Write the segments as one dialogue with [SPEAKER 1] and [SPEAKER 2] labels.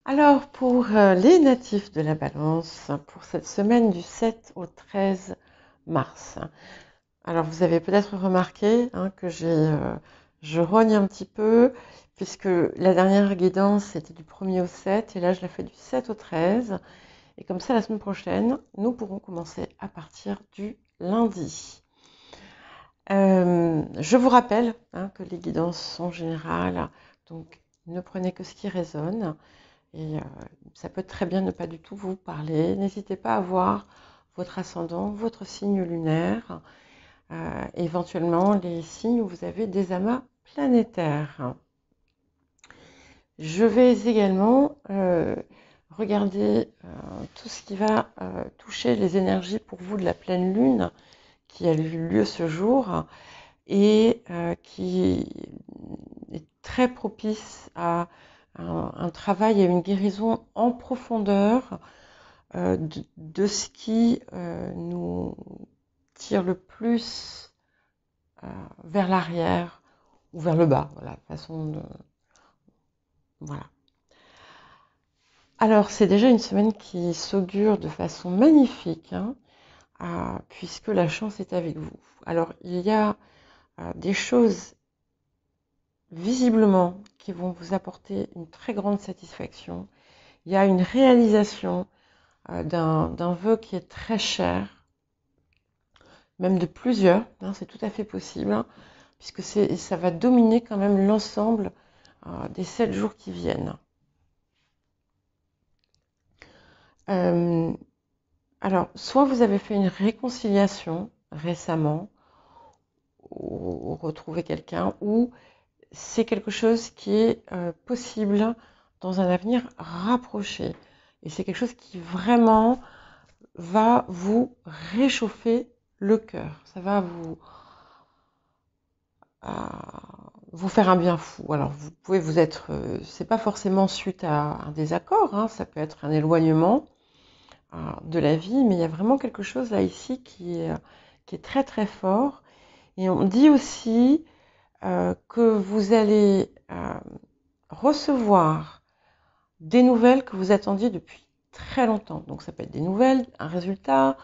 [SPEAKER 1] Alors, pour les natifs de la Balance, pour cette semaine du 7 au 13 mars. Alors, vous avez peut-être remarqué que je rogne un petit peu, puisque la dernière guidance était du 1er au 7, et là, je la fais du 7 au 13. Et comme ça, la semaine prochaine, nous pourrons commencer à partir du lundi. Je vous rappelle que les guidances sont générales, donc ne prenez que ce qui résonne. Et ça peut très bien ne pas du tout vous parler. N'hésitez pas à voir votre ascendant, votre signe lunaire, éventuellement les signes où vous avez des amas planétaires. Je vais également regarder tout ce qui va toucher les énergies pour vous de la pleine lune qui a eu lieu ce jour et qui est très propice à un travail et une guérison en profondeur de ce qui nous tire le plus vers l'arrière ou vers le bas. Voilà, façon de. Voilà. Alors, c'est déjà une semaine qui s'augure de façon magnifique, puisque la chance est avec vous. Alors, il y a des choses visiblement qui vont vous apporter une très grande satisfaction. Il y a une réalisation d'un vœu qui est très cher, même de plusieurs, c'est tout à fait possible, puisque ça va dominer quand même l'ensemble des 7 jours qui viennent. Alors, soit vous avez fait une réconciliation récemment, ou retrouvé quelqu'un, ou c'est quelque chose qui est possible dans un avenir rapproché. Et c'est quelque chose qui vraiment va vous réchauffer le cœur. Ça va vous faire un bien fou. Alors vous pouvez vous être, c'est pas forcément suite à un désaccord, ça peut être un éloignement de la vie, mais il y a vraiment quelque chose là ici qui est très très fort. Et on dit aussi que vous allez recevoir des nouvelles que vous attendiez depuis très longtemps. Donc ça peut être des nouvelles, un résultat,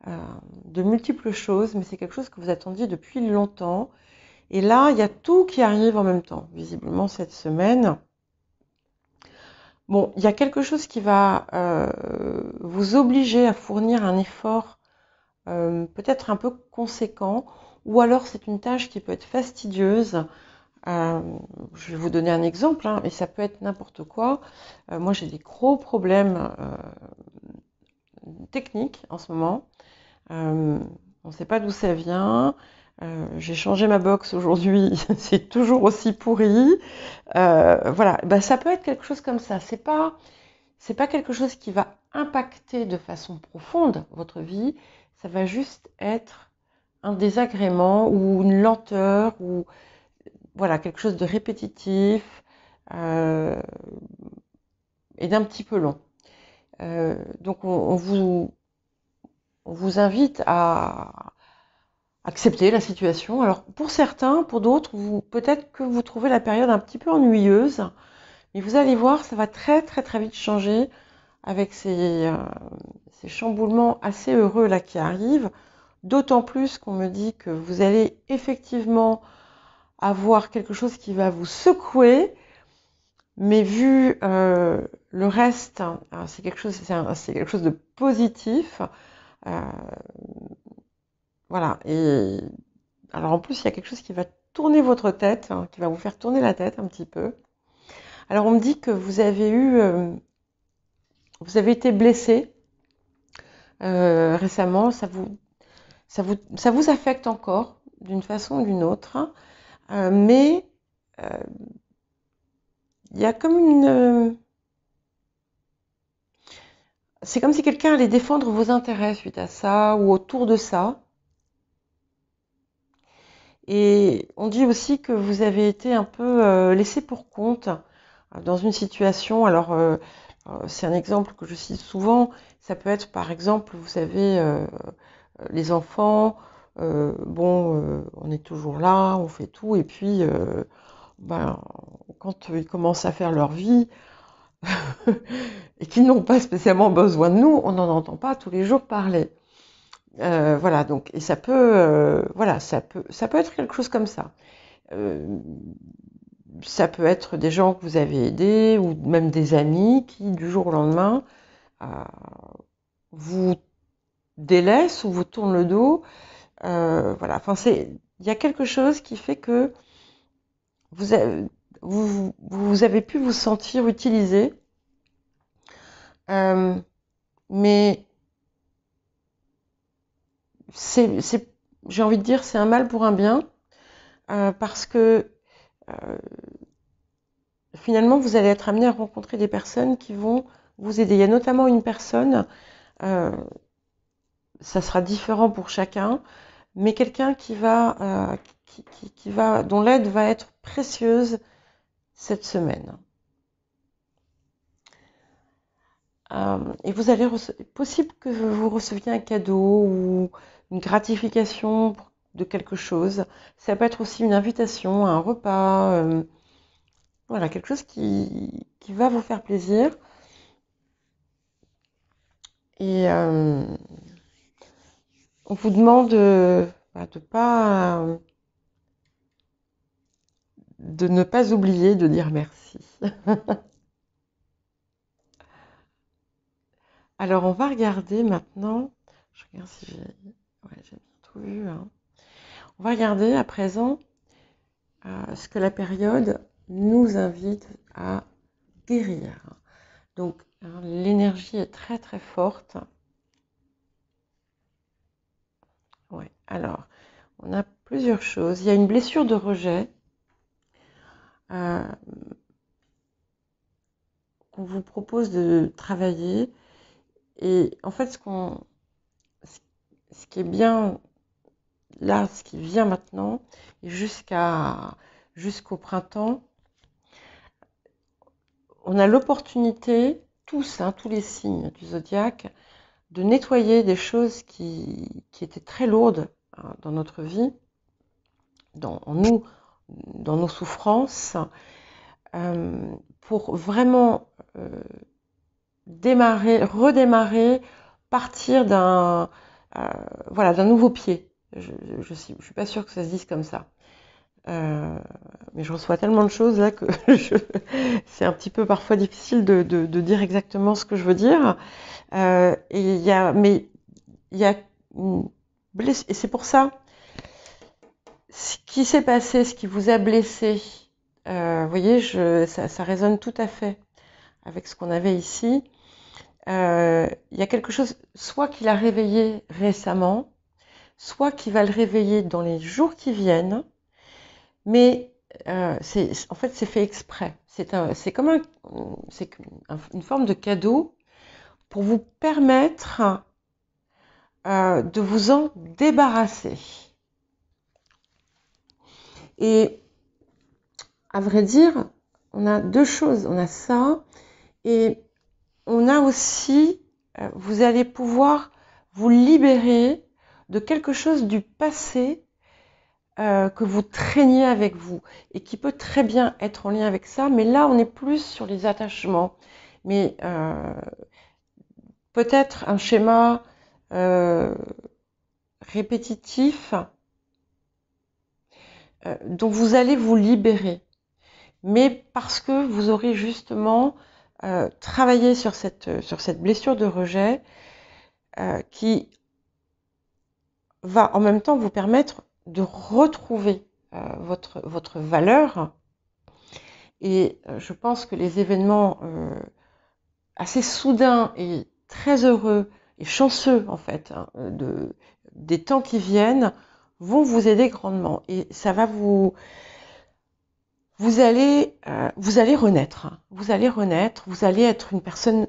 [SPEAKER 1] de multiples choses, mais c'est quelque chose que vous attendiez depuis longtemps. Et là, il y a tout qui arrive en même temps, visiblement cette semaine. Bon, il y a quelque chose qui va vous obliger à fournir un effort peut-être un peu conséquent, ou alors c'est une tâche qui peut être fastidieuse. Je vais vous donner un exemple, et ça peut être n'importe quoi. Moi, j'ai des gros problèmes techniques en ce moment. On ne sait pas d'où ça vient. J'ai changé ma box aujourd'hui, c'est toujours aussi pourri. Voilà, ça peut être quelque chose comme ça. C'est pas quelque chose qui va impacter de façon profonde votre vie. Ça va juste être un désagrément ou une lenteur ou voilà quelque chose de répétitif et d'un petit peu long. Donc on vous invite à accepter la situation. Alors pour certains, pour d'autres, peut-être que vous trouvez la période un petit peu ennuyeuse, mais vous allez voir, ça va très très très vite changer avec ces chamboulements assez heureux là qui arrivent. D'autant plus qu'on me dit que vous allez effectivement avoir quelque chose qui va vous secouer, mais vu le reste, c'est quelque chose de positif. Voilà. Et alors en plus, il y a quelque chose qui va tourner votre tête, qui va vous faire tourner la tête un petit peu. Alors on me dit que vous avez été blessé récemment. Ça vous affecte encore d'une façon ou d'une autre, mais il y a comme c'est comme si quelqu'un allait défendre vos intérêts suite à ça ou autour de ça. Et on dit aussi que vous avez été un peu laissé pour compte dans une situation. Alors, c'est un exemple que je cite souvent. Ça peut être, par exemple, vous savez, les enfants, on est toujours là, on fait tout, et puis, quand ils commencent à faire leur vie, et qui n'ont pas spécialement besoin de nous, on n'en entend pas tous les jours parler. Voilà, donc, et ça peut, voilà, ça peut être quelque chose comme ça. Ça peut être des gens que vous avez aidés ou même des amis qui, du jour au lendemain, euh, vous délaissent ou vous tournent le dos. Voilà, enfin, il y a quelque chose qui fait que vous avez, vous avez pu vous sentir utilisé, euh, mais j'ai envie de dire, c'est un mal pour un bien, parce que euh, finalement, vous allez être amené à rencontrer des personnes qui vont vous aider. Il y a notamment une personne, euh, ça sera différent pour chacun, mais quelqu'un dont l'aide va être précieuse cette semaine. Et vous allez possible que vous receviez un cadeau ou une gratification de quelque chose. Ça peut être aussi une invitation à un repas, voilà, quelque chose qui va vous faire plaisir. Et on vous demande de ne pas oublier de dire merci. Alors, on va regarder maintenant. Je regarde si j'ai bien tout vu, hein. On va regarder à présent ce que la période nous invite à guérir. Donc, hein, l'énergie est très très forte. Ouais. Alors, on a plusieurs choses. Il y a une blessure de rejet qu'on vous propose de travailler. Et en fait, ce qui est bien là, ce qui vient maintenant, et jusqu'au printemps, on a l'opportunité, tous, hein, tous les signes du zodiaque, de nettoyer des choses qui étaient très lourdes, hein, dans notre vie, en nous, dans nos souffrances, pour vraiment redémarrer, partir voilà, d'un nouveau pied. Je suis pas sûre que ça se dise comme ça. Mais je reçois tellement de choses là que c'est un petit peu parfois difficile de dire exactement ce que je veux dire. Et il y a une blessure, et c'est pour ça, ce qui s'est passé, ce qui vous a blessé, vous voyez, ça résonne tout à fait avec ce qu'on avait ici. Il y a quelque chose, soit qu'il a réveillé récemment, soit qu'il va le réveiller dans les jours qui viennent, mais en fait, c'est fait exprès. C'est comme une forme de cadeau pour vous permettre de vous en débarrasser. Et à vrai dire, on a deux choses. On a ça et on a aussi, vous allez pouvoir vous libérer de quelque chose du passé que vous traîniez avec vous et qui peut très bien être en lien avec ça, mais là on est plus sur les attachements. Mais peut-être un schéma répétitif dont vous allez vous libérer. Mais parce que vous aurez justement travaillé sur cette blessure de rejet qui va en même temps vous permettre de retrouver votre valeur. Et je pense que les événements assez soudains et très heureux et chanceux en fait, hein, des temps qui viennent vont vous aider grandement. Et ça va vous allez renaître, hein. Vous allez renaître, vous allez être une personne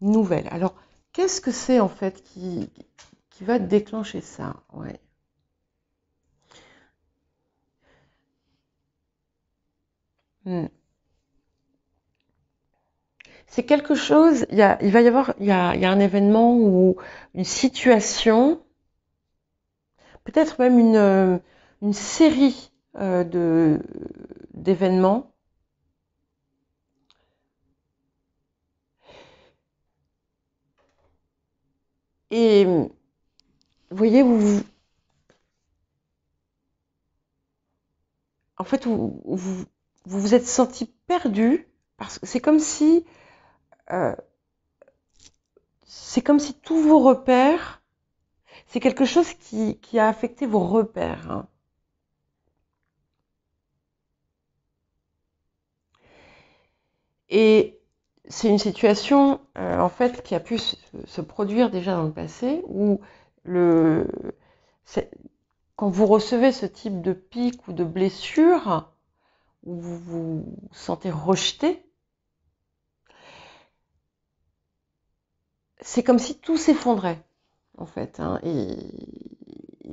[SPEAKER 1] nouvelle. Alors, qu'est-ce que c'est en fait qui va déclencher ça? Ouais. Hmm. C'est quelque chose, il va y avoir, il y a un événement ou une situation, peut-être même une série d'événements Et vous voyez, en fait, vous êtes senti perdu parce que euh, c'est comme si tous vos repères, c'est quelque chose qui a affecté vos repères, hein. Et c'est une situation, en fait, qui a pu se produire déjà dans le passé, où le, c'est- quand vous recevez ce type de pic ou de blessure, où vous vous sentez rejeté, c'est comme si tout s'effondrait, en fait, hein, et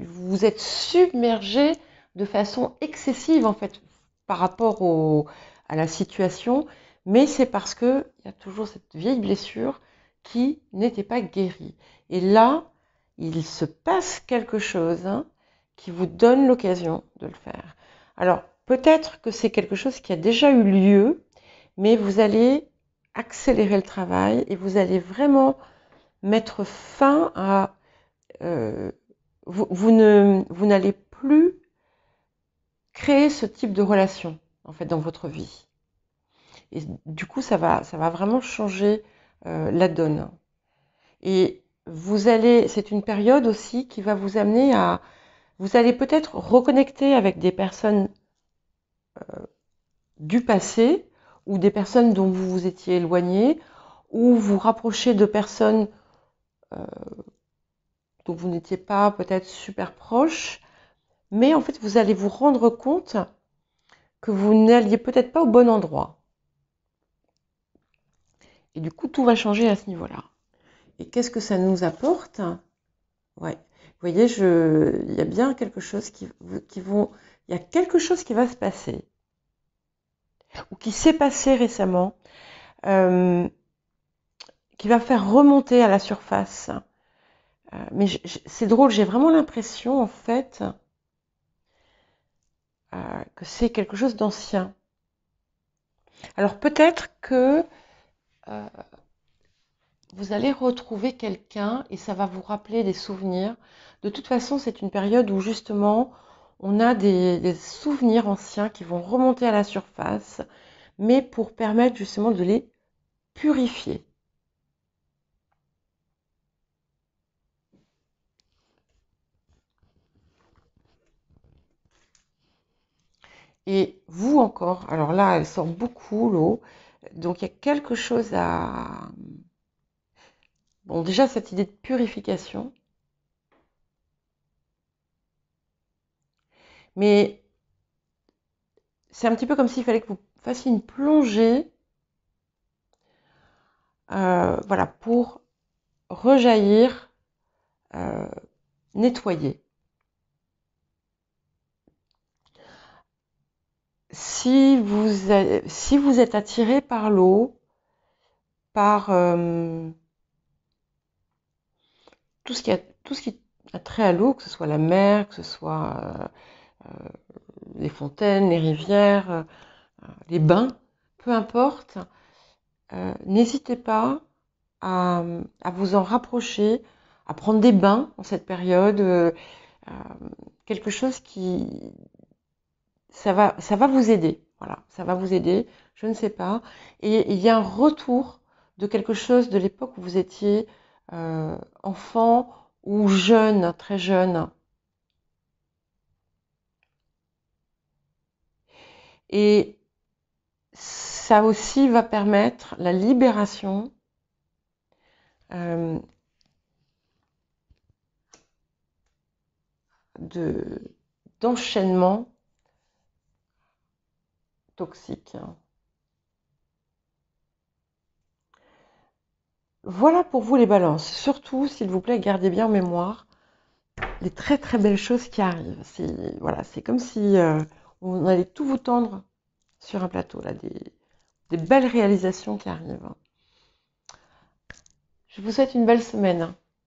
[SPEAKER 1] vous êtes submergé de façon excessive, en fait, par rapport à la situation, mais c'est parce qu'il y a toujours cette vieille blessure qui n'était pas guérie. Et là, il se passe quelque chose, hein, qui vous donne l'occasion de le faire. Alors, peut-être que c'est quelque chose qui a déjà eu lieu, mais vous allez accélérer le travail et vous allez vraiment mettre fin à... euh, vous n'allez plus créer ce type de relation, en fait, dans votre vie. Et du coup, ça va vraiment changer la donne. Et c'est une période aussi qui va vous amener vous allez peut-être reconnecter avec des personnes du passé ou des personnes dont vous vous étiez éloigné, ou vous rapprocher de personnes euh, dont vous n'étiez pas peut-être super proche, mais en fait, vous allez vous rendre compte que vous n'alliez peut-être pas au bon endroit. Et du coup, tout va changer à ce niveau-là. Et qu'est-ce que ça nous apporte? Ouais. Vous voyez, il y a bien quelque chose il y a quelque chose qui va se passer, ou qui s'est passé récemment, euh, qui va faire remonter à la surface. Mais c'est drôle, j'ai vraiment l'impression, en fait, que c'est quelque chose d'ancien. Alors peut-être que euh, vous allez retrouver quelqu'un et ça va vous rappeler des souvenirs. De toute façon, c'est une période où justement, on a des souvenirs anciens qui vont remonter à la surface, mais pour permettre justement de les purifier. Et vous encore, alors là, elle sort beaucoup l'eau, donc il y a quelque chose à... Bon, déjà, cette idée de purification, mais c'est un petit peu comme s'il fallait que vous fassiez une plongée, voilà, pour rejaillir, euh, nettoyer. Si vous êtes attiré par l'eau, par tout ce qui a trait à l'eau, que ce soit la mer, que ce soit les fontaines, les rivières, les bains, peu importe, n'hésitez pas à vous en rapprocher, à prendre des bains en cette période, euh, quelque chose ça va vous aider. Voilà, ça va vous aider, je ne sais pas. Et il y a un retour de quelque chose de l'époque où vous étiez enfant ou jeune, très jeune. Et ça aussi va permettre la libération euh, d'enchaînements toxiques. Voilà pour vous les balances. Surtout, s'il vous plaît, gardez bien en mémoire les très très belles choses qui arrivent. Voilà, c'est comme si on allait tout vous tendre sur un plateau, là, des belles réalisations qui arrivent. Je vous souhaite une belle semaine.